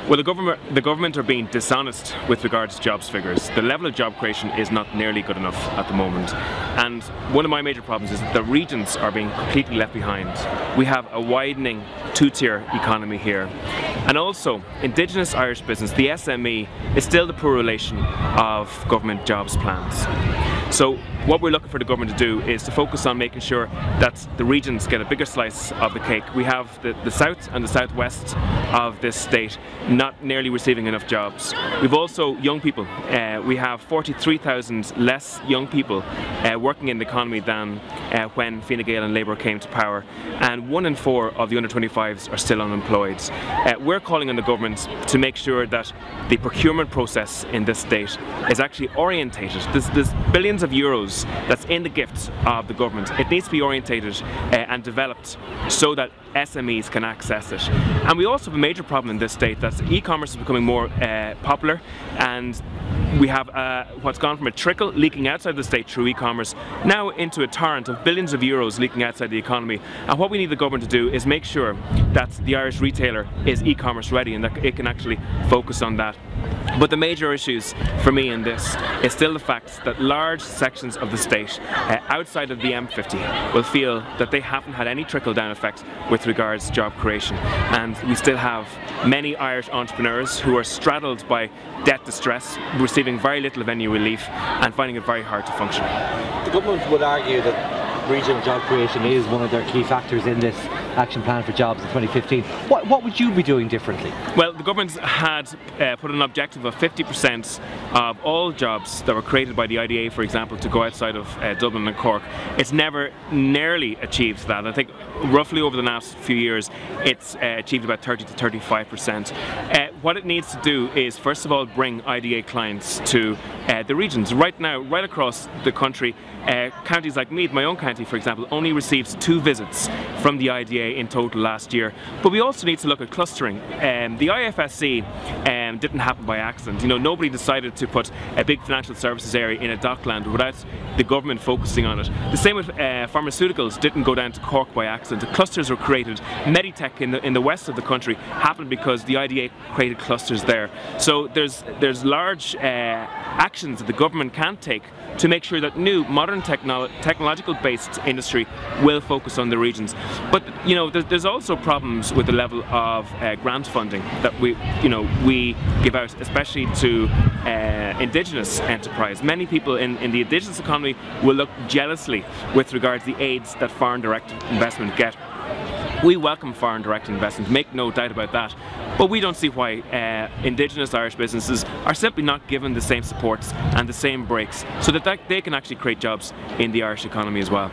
Well, the government are being dishonest with regards to jobs figures. The level of job creation is not nearly good enough at the moment. And one of my major problems is that the regions are being completely left behind. We have a widening two-tier economy here. And also, Indigenous Irish business, the SME, is still the poor relation of government jobs plans. So what we're looking for the government to do is to focus on making sure that the regions get a bigger slice of the cake. We have the south and the southwest of this state not nearly receiving enough jobs. We've also young people. We have 43,000 less young people working in the economy than when Fine Gael and Labour came to power, and 1 in 4 of the under 25s are still unemployed. We're calling on the government to make sure that the procurement process in this state is actually orientated. There's billions of euros that's in the gift of the government. It needs to be orientated and developed so that SMEs can access it. And we also have a major problem in this state that e-commerce is becoming more popular, and we have what's gone from a trickle leaking outside the state through e-commerce now into a torrent of billions of euros leaking outside the economy. And what we need the government to do is make sure that the Irish retailer is e-commerce ready and that it can actually focus on that. But the major issues for me in this is still the fact that large sections of the state outside of the M50 will feel that they haven't had any trickle-down effect with regards to job creation. And we still have many Irish entrepreneurs who are straddled by debt distress, receiving very little of any relief and finding it very hard to function. The government would argue that regional job creation is one of their key factors in this action plan for jobs in 2015. What would you be doing differently? Well, the government had put an objective of 50% of all jobs that were created by the IDA, for example, to go outside of Dublin and Cork. It's never nearly achieved that. I think roughly over the last few years it's achieved about 30 to 35%. What it needs to do is first of all bring IDA clients to the regions. Right now, right across the country, counties like Meath, my own county for example, only receives 2 visits from the IDA in total last year. But we also need to look at clustering. The IFSC didn't happen by accident. You know, nobody decided to put a big financial services area in a dockland without the government focusing on it. The same with pharmaceuticals didn't go down to Cork by accident. The clusters were created. Meditech in the west of the country happened because the IDA created clusters there. So there's large actions that the government can take to make sure that new modern technological based industry will focus on the regions. But you know, there's also problems with the level of grant funding that we give out, especially to Indigenous enterprise. Many people in the Indigenous economy will look jealously with regards to the aids that foreign direct investment get. We welcome foreign direct investment, make no doubt about that, but we don't see why Indigenous Irish businesses are simply not given the same supports and the same breaks so that they can actually create jobs in the Irish economy as well.